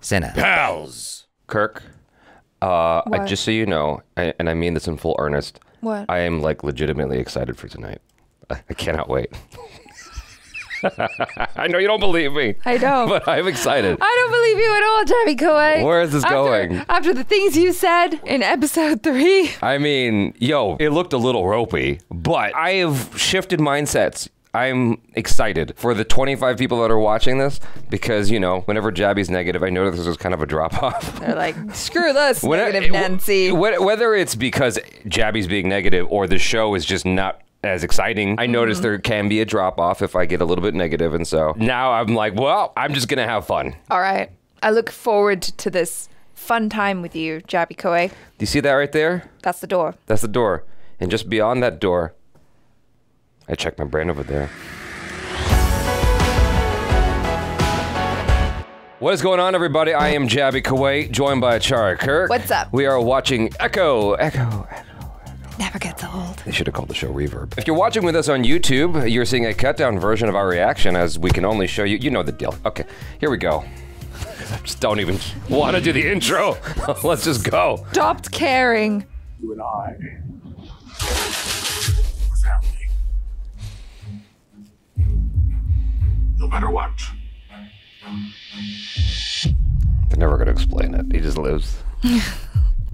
CinePals. Kirk, just so you know, and I mean this in full earnest. What? I am like legitimately excited for tonight. I cannot wait. I know you don't believe me. I don't. But I'm excited. I don't believe you at all, Jabby Koi. Where is this going? After the things you said in episode 3. I mean, yo, it looked a little ropey, but I have shifted mindsets. I'm excited for the 25 people that are watching this because, you know, whenever Jabby's negative, I noticed this was kind of a drop-off. They're like, screw this, negative Nancy. Whether it's because Jabby's being negative or the show is just not as exciting, I noticed there can be a drop-off if I get a little bit negative, and so now I'm like, well, I'm just gonna have fun. All right. I look forward to this fun time with you, Jabby Koi. Do you see that right there? That's the door. That's the door. And just beyond that door, I checked my brain over there. What is going on, everybody? I am Jabby Koi, joined by ACHARA KIRK. What's up? We are watching Echo. Never gets old. They should have called the show Reverb. If you're watching with us on YouTube, you're seeing a cut-down version of our reaction as we can only show you. You know the deal. Okay, here we go. I just don't even want to do the intro. Let's just go. Stopped caring. You and I are family. No matter what. They're never going to explain it. He just lives.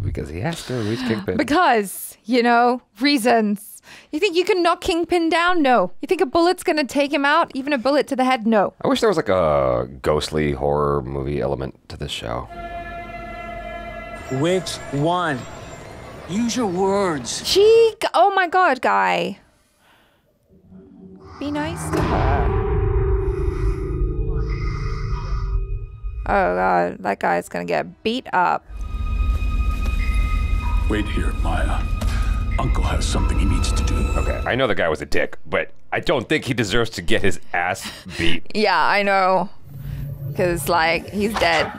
Because he has to. He's Kingpin. Because, you know, reasons. You think you can knock Kingpin down? No. You think a bullet's gonna take him out? Even a bullet to the head? No. I wish there was like a ghostly horror movie element to this show. Which one? Use your words. Oh my god, guy. Be nice to her. Oh god, that guy's gonna get beat up. Wait here, Maya. Uncle has something he needs to do. Okay, I know the guy was a dick, but I don't think he deserves to get his ass beat. Yeah, I know. Because, like, he's dead.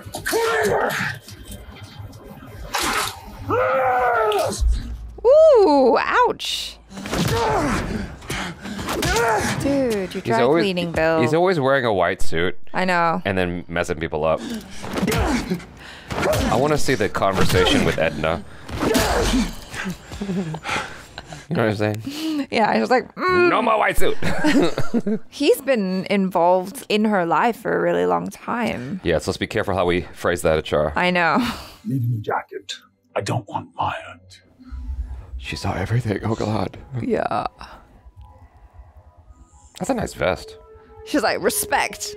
Ooh, ouch. Dude, you tried cleaning, Bill. He's always wearing a white suit. I know. And then messing people up. I want to see the conversation with Edna. You know what I'm saying? Yeah, I was like, no more white suit. He's been involved in her life for a really long time. Yeah, so let's be careful how we phrase that, ACHARA. I know. Need a new jacket. I don't want Maya to. She saw everything. Oh, God. Yeah. That's a nice vest. She's like, respect.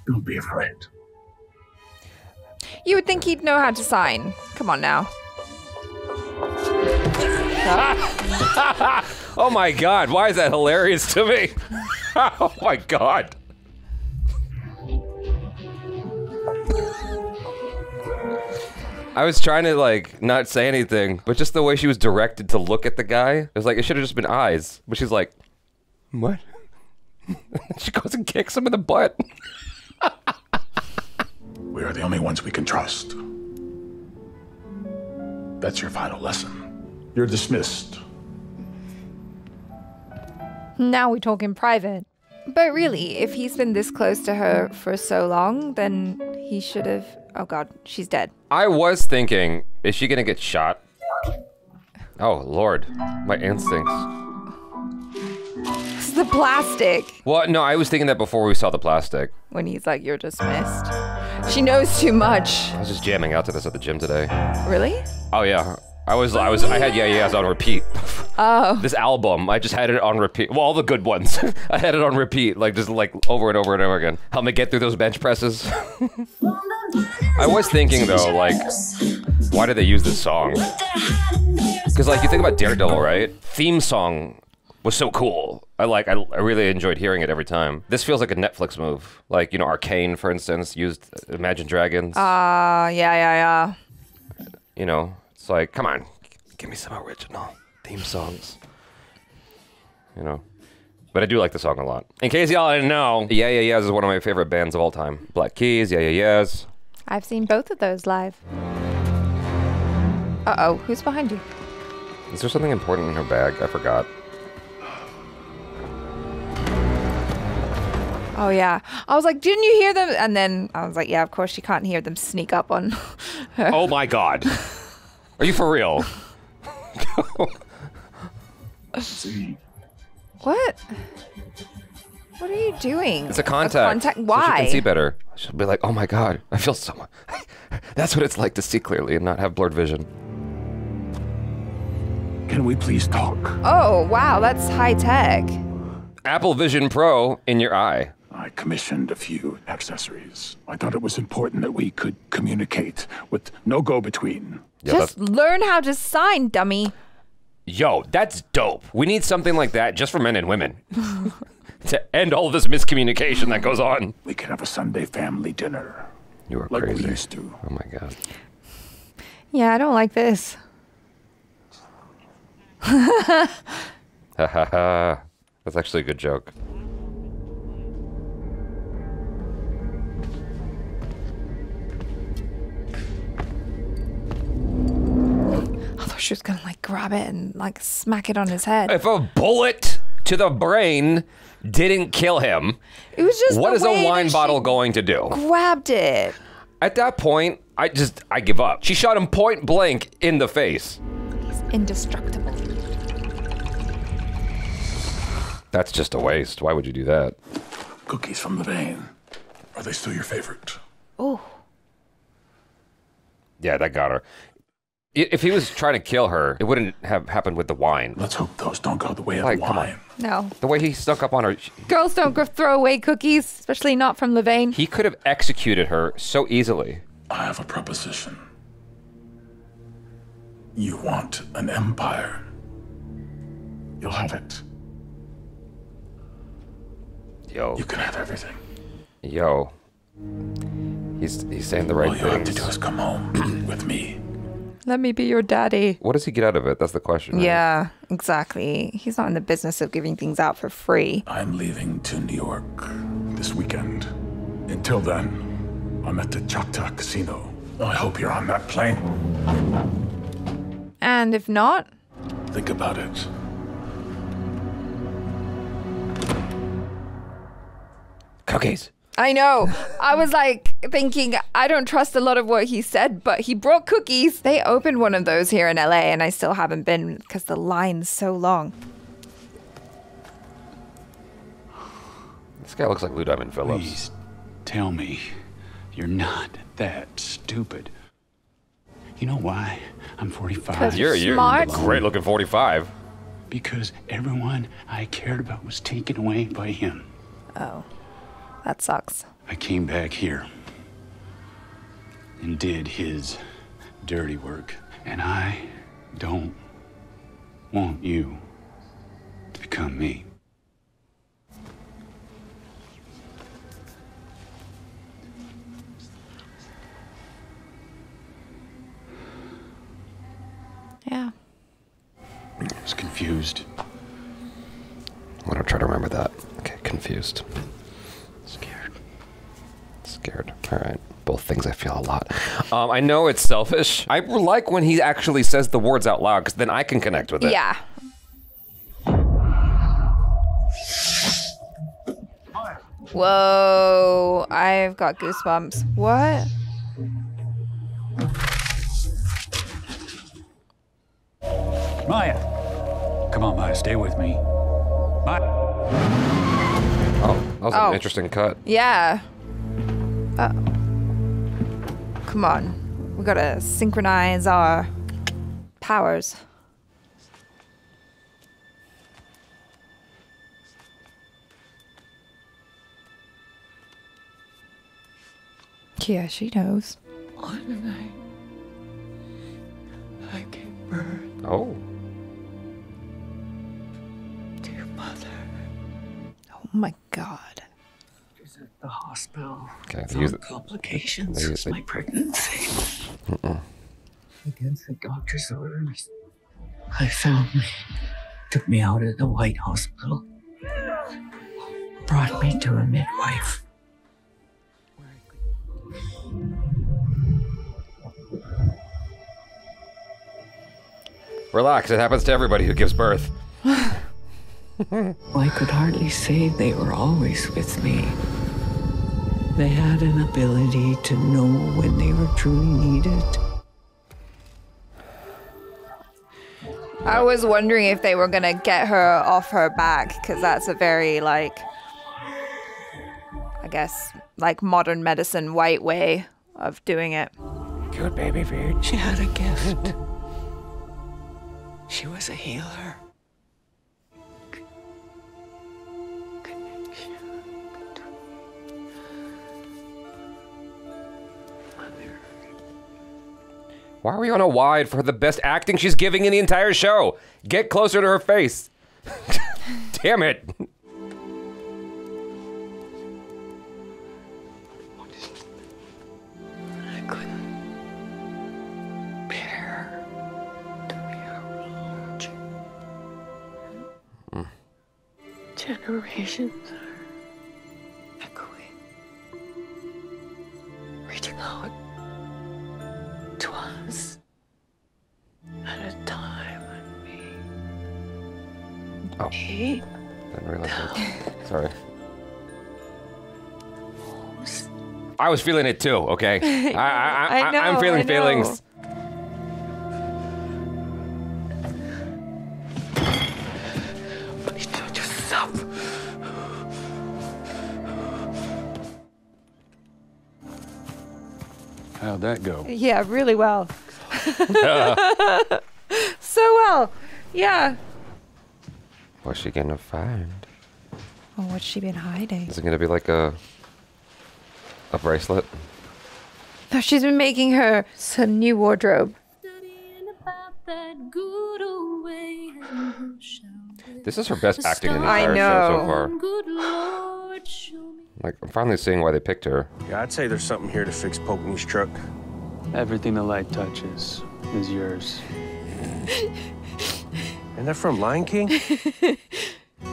Don't be afraid. You would think he'd know how to sign. Come on now. Oh my God, why is that hilarious to me? Oh my God. I was trying to like not say anything, but just the way she was directed to look at the guy, it was like it should have just been eyes. But she's like, what? She goes and kicks him in the butt. We are the only ones we can trust. That's your final lesson. You're dismissed. Now we talk in private. But really, if he's been this close to her for so long, then he should have... Oh god, she's dead. I was thinking, is she gonna get shot? Oh Lord, my instincts. It's the plastic. Well, no, I was thinking that before we saw the plastic. When he's like, you're dismissed. She knows too much. I was just jamming out to this at the gym today. Really? Oh yeah. I had Yeah Yeahs on repeat. Oh. This album, I just had it on repeat. Well, all the good ones. I had it on repeat, like just like over and over and over again. Help me get through those bench presses. I was thinking though, like, why did they use this song? Because like you think about Daredevil, right? Theme song was so cool. I really enjoyed hearing it every time. This feels like a Netflix move. Like, you know, Arcane, for instance, used Imagine Dragons. Yeah. You know, it's like, come on, give me some original theme songs. You know, but I do like the song a lot. In case y'all didn't know, Yeah Yeahs is one of my favorite bands of all time. Black Keys, Yeah Yeahs. I've seen both of those live. Uh-oh, who's behind you? Is there something important in her bag? I forgot. Oh, yeah. I was like, didn't you hear them? And then I was like, yeah, of course she can't hear them sneak up on her. Oh my god. Are you for real? See, What? What are you doing? It's a contact. Why? So she can see better. She'll be like, oh my god, I feel so much. That's what it's like to see clearly and not have blurred vision. can we please talk? Oh, wow, that's high tech. Apple Vision Pro in your eye. I commissioned a few accessories. I thought it was important that we could communicate with no go-between. Yeah, Just learn how to sign, dummy. Yo, that's dope. We need something like that just for men and women. To end all this miscommunication that goes on. We could have a Sunday family dinner. You are like crazy. we used to. Oh my god. Yeah, I don't like this. Ha ha ha. That's actually a good joke. I thought she was gonna like grab it and like smack it on his head. If a bullet to the brain didn't kill him, It was just what the is way a wine that she bottle going to do? grabbed it. At that point, I give up. She shot him point blank in the face. He's indestructible. That's just a waste. Why would you do that? Cookies from the vein. Are they still your favorite? Oh, Yeah, that got her. If he was trying to kill her, it wouldn't have happened with the wine. Let's hope those don't go the way of Like, the come on. wine. no. The way he snuck up on her, Girls don't throw away cookies, especially not from Levain. he could have executed her so easily. I have a proposition. You want an empire. You'll have it. Yo, You can have everything. yo. He's saying the right All you have to things. do is come home with me. Let me be your daddy. What does he get out of it? That's the question. Right? Yeah, exactly. He's not in the business of giving things out for free. I'm leaving to New York this weekend. Until then, I'm at the Choctaw Casino. I hope you're on that plane. And if not, Think about it. Cookies. I know. I was like thinking, I don't trust a lot of what he said, but he brought cookies. They opened one of those here in LA, and I still haven't been because the line's so long. This guy looks like Lou Diamond Phillips. Please tell me you're not that stupid. You know why I'm 45? 'Cause You're Smart. great looking 45. Because everyone I cared about was taken away by him. Oh, that sucks. I came back here and did his dirty work. And I don't want you to become me. Yeah. I was confused, I'm gonna try to remember that. Okay, confused. scared. Scared. All right. Both things I feel a lot. I know it's selfish. I like when he actually says the words out loud because then I can connect with it. Yeah. Whoa, I've got goosebumps. What? Maya! Come on, Maya, stay with me. Maya! Oh, that was Oh. an interesting cut. Yeah. Come on. We gotta synchronize our powers. Yeah, she knows. On the night I gave birth Oh. to your mother. Oh my god. She's at the hospital. Okay, they Found use it. complications they- with they- my pregnancy. Against the doctor's orders, I found me, took me out of the White Hospital, brought me to a midwife. Relax, it happens to everybody who gives birth. I could hardly say they were always with me. They had an ability to know when they were truly needed. I was wondering if they were gonna get her off her back, because that's a very, like, I guess, like modern medicine white way of doing it. Good baby feet. She had a gift. She was a healer. Why are we on a wide for the best acting she's giving in the entire show? Get closer to her face. Damn it. I couldn't bear to be around. Generations are echoing, reaching out to us at a time when we need Didn't realize that. Sorry. most. I was feeling it too, okay? I know, I'm feeling I know. feelings. Please don't just stop. How'd that go? Yeah, really well. So well. Yeah. What's she gonna find? Oh, what's she been hiding? Is it gonna be like a bracelet? No, she's been making her some new wardrobe. This is her best acting in the I entire show so know. far. Like, I'm finally seeing why they picked her. Yeah, I'd say there's something here to fix Pokemy's truck. Everything the light touches is yours. And they're from Lion King? You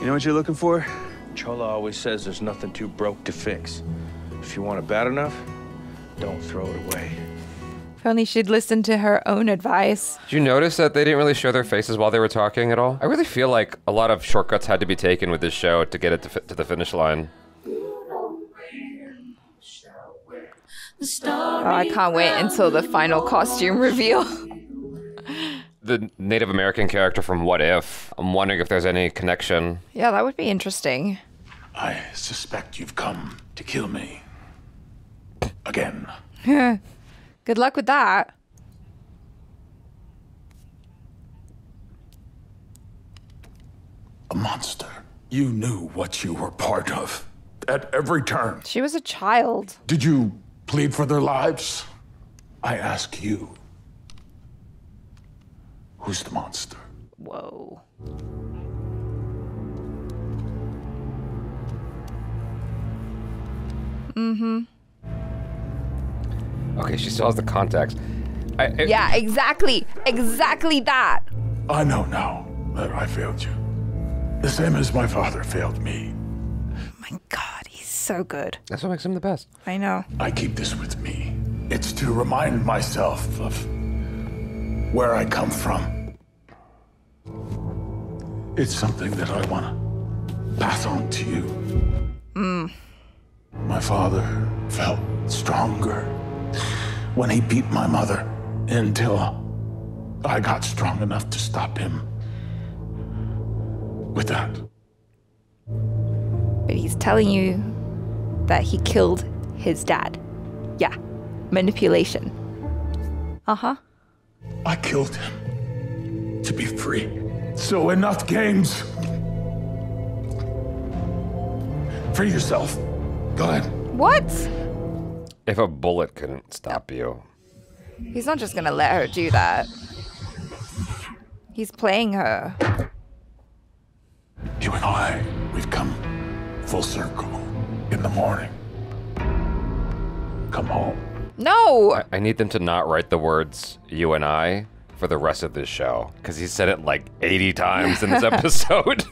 know what you're looking for? Chola always says there's nothing too broke to fix. If you want it bad enough, don't throw it away. If only she'd listened to her own advice. Did you notice that they didn't really show their faces while they were talking at all? I really feel like a lot of shortcuts had to be taken with this show to get it to the finish line. Oh, I can't wait until the final costume reveal. The Native American character from What If, I'm wondering if there's any connection. Yeah, that would be interesting. I suspect you've come to kill me. Again. Good luck with that. A monster. You knew what you were part of. At every turn. She was a child. Did you plead for their lives? I ask you. Who's the monster? Whoa. Okay, she still has the contacts. Yeah, exactly. Exactly that. I know now that I failed you. The same as my father failed me. My God, he's so good. That's what makes him the best. I know. I keep this with me. It's to remind myself of where I come from. It's something that I want to pass on to you. My father felt stronger when he beat my mother until I got strong enough to stop him with that. But he's telling you that he killed his dad. Yeah. Manipulation. Uh-huh. I killed him to be free. So enough games. Free yourself. Go ahead. What? If a bullet couldn't stop you. He's not just gonna let her do that. He's playing her. You and I, we've come full circle in the morning. Come home. No! I need them to not write the words "you and I" for the rest of this show, because he said it like 80 times in this episode.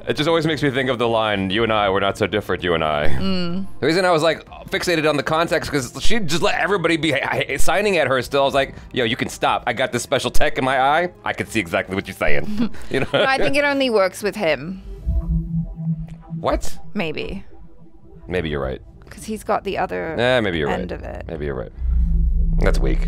It just always makes me think of the line, "You and I, we're not so different, you and I." The reason I was like fixated on the context because she just let everybody be signing at her still. I was like, yo, you can stop. I got this special tech in my eye. I can see exactly what you're saying. You know? No, I think it only works with him. What? Maybe. Maybe you're right. Because he's got the other maybe you're end right. of it. Maybe you're right. That's weak.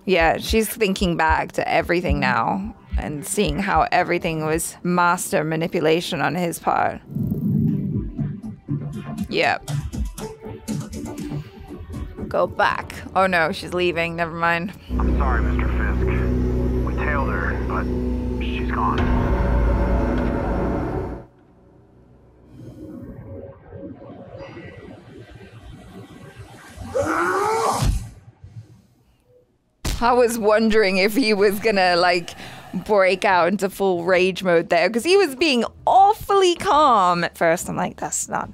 Yeah, she's thinking back to everything now and seeing how everything was master manipulation on his part. Yep. Go back. Oh no, she's leaving. Never mind. I'm sorry, Mr. Fisk. We tailed her, but she's gone. I was wondering if he was gonna like break out into full rage mode there because he was being awfully calm at first. I'm like, that's not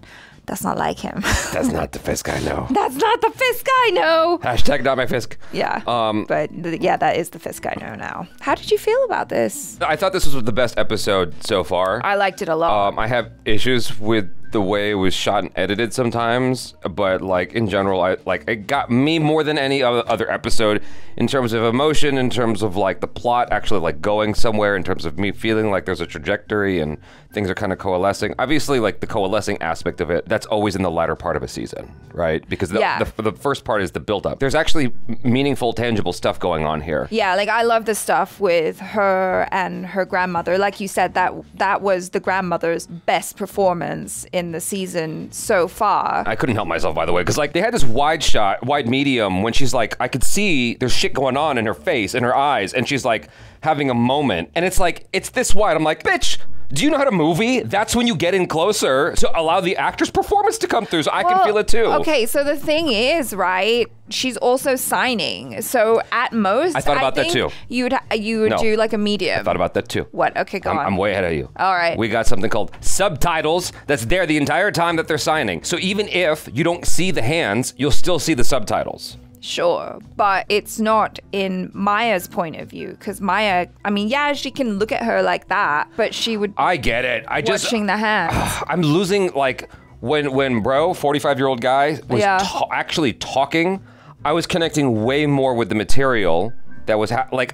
like him. That's not the Fisk I know. That's not the Fisk I know. Hashtag not my Fisk. Yeah. But yeah, that is the Fisk I know now. How did you feel about this? I thought this was the best episode so far. I liked it a lot. I have issues with the way it was shot and edited sometimes, but like in general, it got me more than any other episode in terms of emotion, in terms of like the plot actually like going somewhere, in terms of me feeling like there's a trajectory and things are kind of coalescing. Obviously, like the coalescing aspect of it, that's always in the latter part of a season, right? Because the first part is the build-up. There's actually meaningful, tangible stuff going on here. Yeah, like I love the stuff with her and her grandmother. Like you said, that was the grandmother's best performance in the season so far. I couldn't help myself, by the way, because like they had this wide shot, wide medium, when she's like, I could see there's shit going on in her face, in her eyes, and she's like having a moment, and it's like, it's this wide. I'm like, bitch, do you know how to movie? That's when you get in closer to allow the actor's performance to come through, so I can feel it too. Okay, so the thing is, right, she's also signing. So at most, I thought about that too. You would do like a medium. I thought about that too. What? Okay, go on. I'm way ahead of you. All right. We got something called subtitles that's there the entire time that they're signing. So even if you don't see the hands, you'll still see the subtitles. Sure, but it's not in Maya's point of view, because Maya, I mean, yeah, she can look at her like that, but she would. I get it. Watching the hands. I'm losing, like, when bro, 45-year-old guy, was actually talking, I was connecting way more with the material that was, like,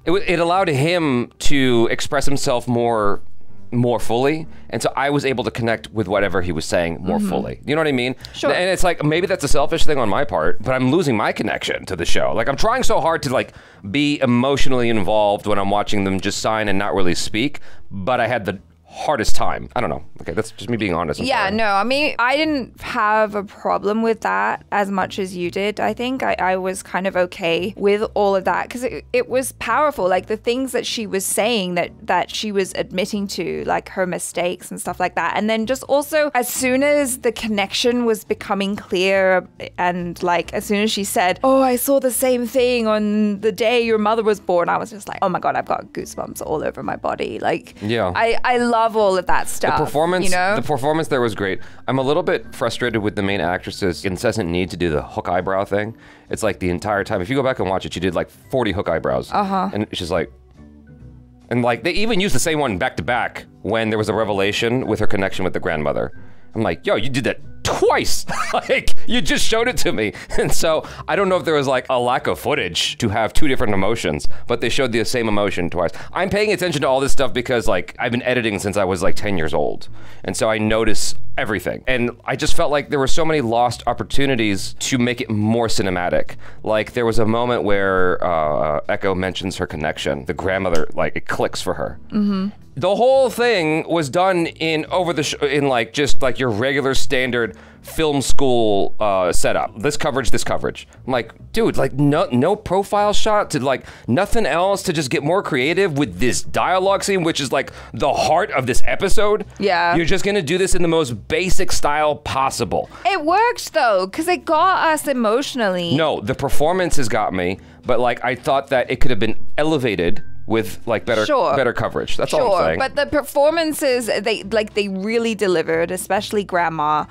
it allowed him to express himself more fully, and so I was able to connect with whatever he was saying more fully. You know what I mean? Sure. And it's like, maybe that's a selfish thing on my part, but I'm losing my connection to the show. Like, I'm trying so hard to like be emotionally involved when I'm watching them just sign and not really speak, but I had the hardest time. I don't know. Okay, that's just me being honest. Yeah, no, I mean, I didn't have a problem with that as much as you did. I think I was kind of okay with all of that because it was powerful. Like the things that she was saying that she was admitting to, like her mistakes and stuff like that. And then just also as soon as the connection was becoming clear and like as soon as she said, oh, I saw the same thing on the day your mother was born, I was just like, oh my God, I've got goosebumps all over my body. Like, yeah, I love all of that stuff. The performance, you know? the performance there was great. I'm a little bit frustrated with the main actress's incessant need to do the hook eyebrow thing. It's like the entire time. If you go back and watch it, she did like 40 hook eyebrows. And she's like, and like they even used the same one back to back when there was a revelation with her connection with the grandmother. I'm like, yo, you did that twice. Like, you just showed it to me. And so I don't know if there was like a lack of footage to have two different emotions, but they showed the same emotion twice. I'm paying attention to all this stuff because like I've been editing since I was like 10 years old. And so I notice everything. And I just felt like there were so many lost opportunities to make it more cinematic. Like there was a moment where Echo mentions her connection. The grandmother, like it clicks for her. The whole thing was done in in like just like your regular standard film school setup. This coverage. I'm like, dude, like no profile shot to like nothing else to just get more creative with this dialogue scene, which is like the heart of this episode. Yeah. You're just gonna do this in the most basic style possible. It worked though, because it got us emotionally. No, the performances got me, but like I thought that it could have been elevated with like better coverage. That's all I'm saying. But the performances, they really delivered, especially Grandma.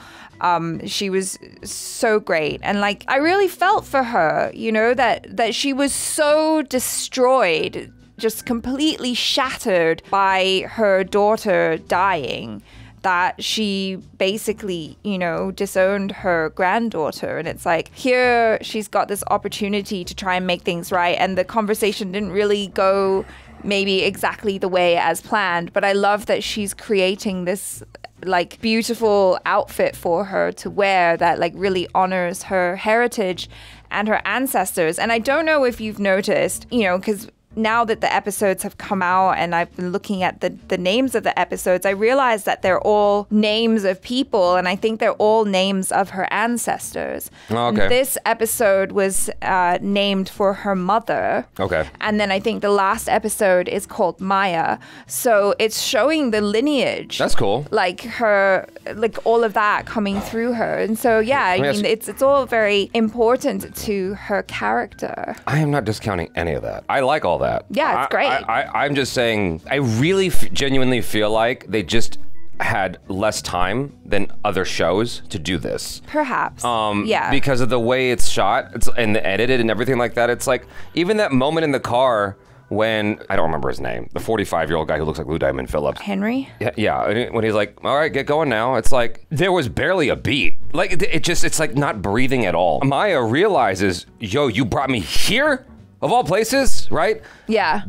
She was so great. And like I really felt for her, you know, that she was so destroyed just completely shattered by her daughter dying, that she basically, you know, disowned her granddaughter. And it's like, here she's got this opportunity to try and make things right. And the conversation didn't really go maybe exactly the way as planned. But I love that she's creating this like beautiful outfit for her to wear that like really honors her heritage and her ancestors. And I don't know if you've noticed, you know, because now that the episodes have come out and I've been looking at the names of the episodes, I realized that they're all names of people, and I think they're all names of her ancestors. Oh, okay. This episode was named for her mother. Okay. And then I think the last episode is called Maya. So it's showing the lineage. That's cool. Like her, like all of that coming through her. And so, yeah, I mean, it's all very important to her character. I am not discounting any of that. I like all that. Yeah, it's great. I'm just saying, I really genuinely feel like they just had less time than other shows to do this. Perhaps. Yeah. Because of the way it's shot, and edited and everything like that. It's like, even that moment in the car when, I don't remember his name, the 45-year-old guy who looks like Lou Diamond Phillips. Henry? Yeah, when he's like, all right, get going now. It's like, there was barely a beat. Like, it's like not breathing at all. Maya realizes, yo, you brought me here? Of all places, right? Yeah.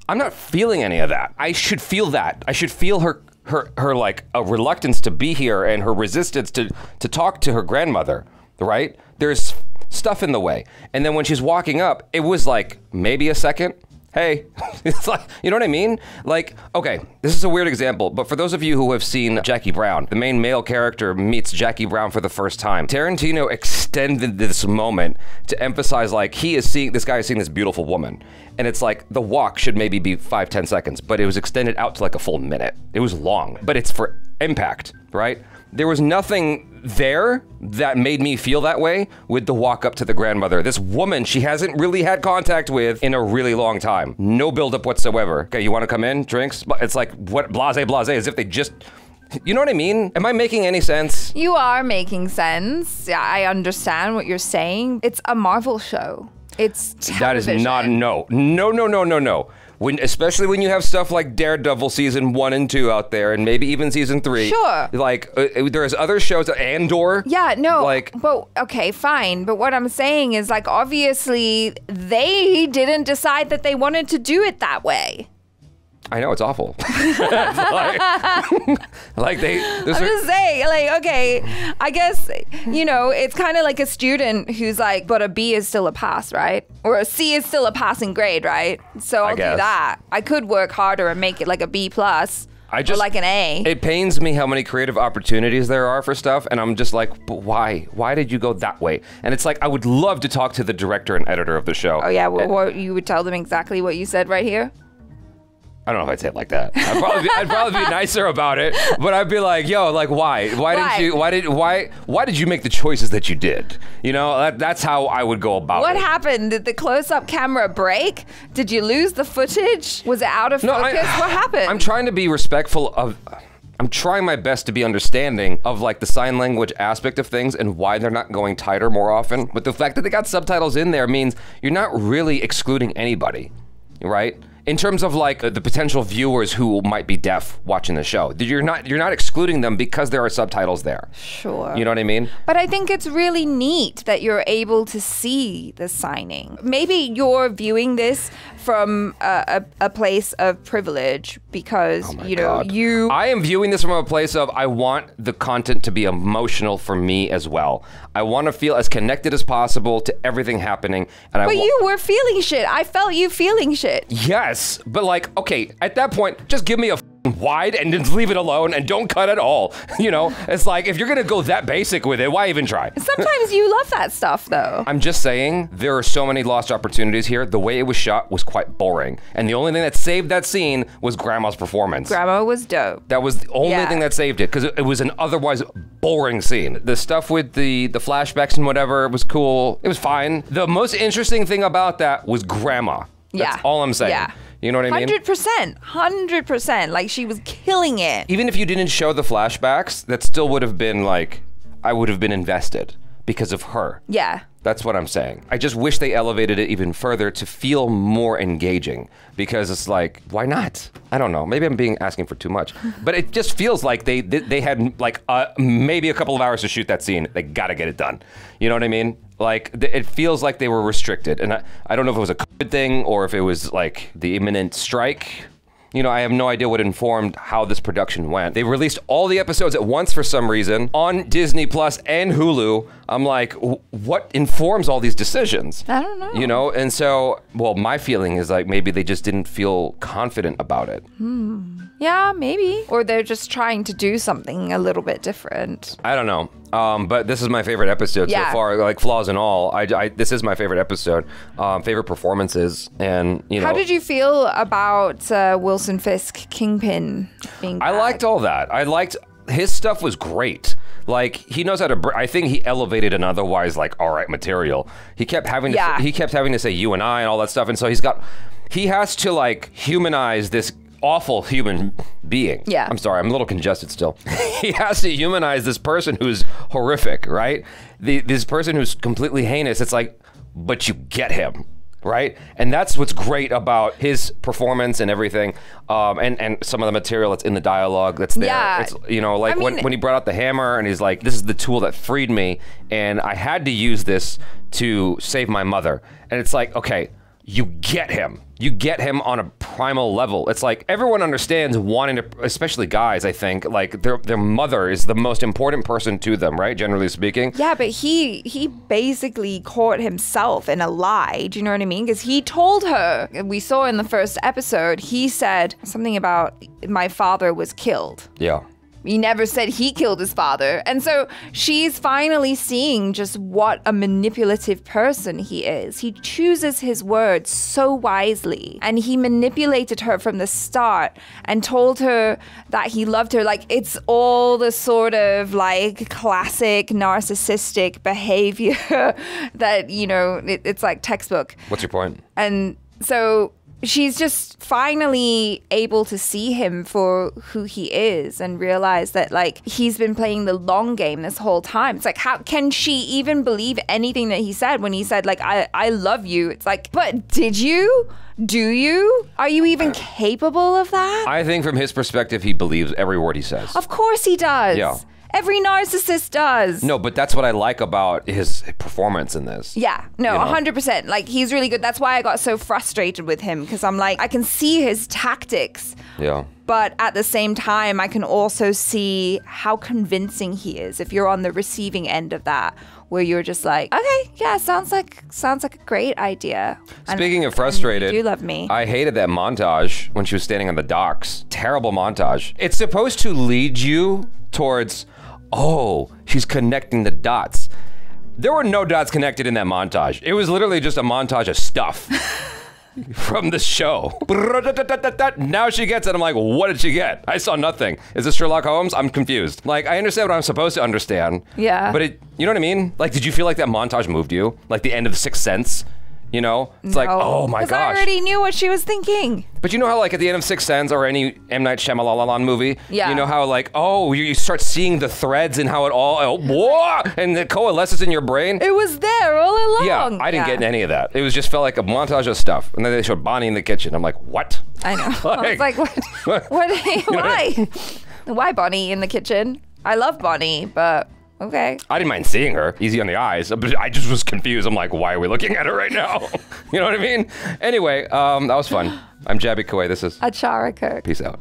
I'm not feeling any of that. I should feel that. I should feel her like a reluctance to be here and her resistance to talk to her grandmother, right? There's stuff in the way. And then when she's walking up, it was like maybe a second. Hey, it's like, you know what I mean? Like, okay, this is a weird example, but for those of you who have seen Jackie Brown, the main male character meets Jackie Brown for the first time. Tarantino extended this moment to emphasize, like, this guy is seeing this beautiful woman. And it's like, the walk should maybe be 5-10 seconds, but it was extended out to like a full minute. It was long, but it's for impact, right? There was nothing there that made me feel that way with the walk up to the grandmother. This woman she hasn't really had contact with in a really long time. No buildup whatsoever. Okay, you want to come in? Drinks? It's like, what, blase, as if they just... You know what I mean? Am I making any sense? You are making sense. Yeah, I understand what you're saying. It's a Marvel show. It's television. That is not, no. Especially when you have stuff like Daredevil season 1 and 2 out there, and maybe even season 3. Sure. Like, there's other shows, Andor. Yeah, no. Like, but okay, fine. But what I'm saying is, like, obviously they didn't decide that they wanted to do it that way. I know, it's awful. like I'm just saying, like, okay, I guess, you know, it's kind of like a student who's like, but a B is still a pass, right? Or a C is still a passing grade, right? So I'll do that. I could work harder and make it like a B+. Or like an A. It pains me how many creative opportunities there are for stuff, and I'm just like, but why? Why did you go that way? And it's like, I would love to talk to the director and editor of the show. Oh yeah, well, you would tell them exactly what you said right here? I don't know if I'd say it like that. I'd probably be nicer about it, but I'd be like, yo, like, why? Why did you make the choices that you did? You know, that's how I would go about it. What happened? Did the close-up camera break? Did you lose the footage? Was it out of focus? What happened? I'm trying to be respectful of... I'm trying my best to be understanding of like the sign language aspect of things and why they're not going tighter more often. But the fact that they got subtitles in there means you're not really excluding anybody, right? In terms of like the potential viewers who might be deaf watching the show, you're not excluding them because there are subtitles there. Sure. You know what I mean? But I think it's really neat that you're able to see the signing. Maybe you're viewing this from a place of privilege because, I am viewing this from a place of I want the content to be emotional for me as well. I want to feel as connected as possible to everything happening. But you were feeling shit. I felt you feeling shit. Yes, but like, okay, at that point, just give me a wide and just leave it alone and don't cut at all. You know, it's like, if you're gonna go that basic with it, why even try? Sometimes you love that stuff though. I'm just saying, there are so many lost opportunities here. The way it was shot was quite boring. And the only thing that saved that scene was Grandma's performance. Grandma was dope. That was the only thing that saved it, because it was an otherwise boring scene. The stuff with the flashbacks and whatever was cool. It was fine. The most interesting thing about that was Grandma. That's all I'm saying. Yeah. You know what I mean? 100%. 100%. Like, she was killing it. Even if you didn't show the flashbacks, that still would have been like, I would have been invested. because of her. Yeah. That's what I'm saying. I just wish they elevated it even further to feel more engaging, because it's like, why not? I don't know. Maybe I'm asking for too much, but it just feels like they had like maybe a couple of hours to shoot that scene. They got to get it done. You know what I mean? Like it feels like they were restricted, and I don't know if it was a COVID thing or if it was like the imminent strike. You know, I have no idea what informed how this production went. They released all the episodes at once for some reason on Disney Plus and Hulu. I'm like, what informs all these decisions? I don't know. You know, and so, well, my feeling is like maybe they just didn't feel confident about it. Yeah, maybe. Or they're just trying to do something a little bit different. I don't know. But this is my favorite episode so far, like flaws and all. This is my favorite episode. Favorite performances, and you know. How did you feel about Wilson Fisk, Kingpin, being back? I liked all that. I liked his stuff was great. Like he knows how to. I think he elevated an otherwise like all right material. He kept having to. He kept having to say you and I and all that stuff, and so he has to like humanize this awful human being. Yeah. I'm sorry, I'm a little congested still. He has to humanize this person who's horrific, right? This person who's completely heinous. It's like, but you get him, right? And that's what's great about his performance and everything, and some of the material that's in the dialogue that's there. Yeah. It's, you know, like when he brought out the hammer and he's like, this is the tool that freed me, and I had to use this to save my mother. And it's like, okay, you get him. You get him on a primal level. It's like everyone understands wanting to, especially guys, I think, like their mother is the most important person to them, right? Generally speaking. Yeah, but he basically caught himself in a lie. Do you know what I mean? Because he told her, we saw in the first episode, he said something about my father was killed. Yeah. He never said he killed his father. And so she's finally seeing just what a manipulative person he is. He chooses his words so wisely. And he manipulated her from the start and told her that he loved her. Like, it's all the sort of like classic narcissistic behavior that, you know, it's like textbook. What's your point? And so she's just finally able to see him for who he is and realize that, like, he's been playing the long game this whole time. It's like, how can she even believe anything that he said when he said, like, I love you? It's like, but did you? Do you? Are you even capable of that? I think from his perspective, he believes every word he says. Of course he does. Yeah. Every narcissist does. No, but that's what I like about his performance in this. Yeah, no, You know? 100%. Like, he's really good. That's why I got so frustrated with him, because I'm like, I can see his tactics. Yeah. But at the same time, I can also see how convincing he is if you're on the receiving end of that, where you're just like, okay, yeah, sounds like a great idea. Speaking of frustrated, you love me. I hated that montage when she was standing on the docks. Terrible montage. It's supposed to lead you towards, oh, she's connecting the dots. There were no dots connected in that montage. It was literally just a montage of stuff from the show. Now she gets it. I'm like, what did she get? I saw nothing. Is this Sherlock Holmes? I'm confused. Like, I understand what I'm supposed to understand. Yeah. But you know what I mean? Like, did you feel like that montage moved you? Like the end of The Sixth Sense? You know? It's like, oh my gosh. Because I already knew what she was thinking. But you know how, like, at the end of Sixth Sense or any M. Night Shyamalan movie, yeah, you know how, like, oh, you start seeing the threads and how it all, whoa, and it coalesces in your brain? It was there all along. Yeah, I didn't get any of that. It was just felt like a montage of stuff. And then they showed Bonnie in the kitchen. I'm like, what? I know. I was like, what? Why? Why Bonnie in the kitchen? I love Bonnie, but... okay. I didn't mind seeing her. Easy on the eyes. But I just was confused. I'm like, why are we looking at her right now? You know what I mean? Anyway, that was fun. I'm Jabby Kawai. This is ACHARA KIRK. Peace out.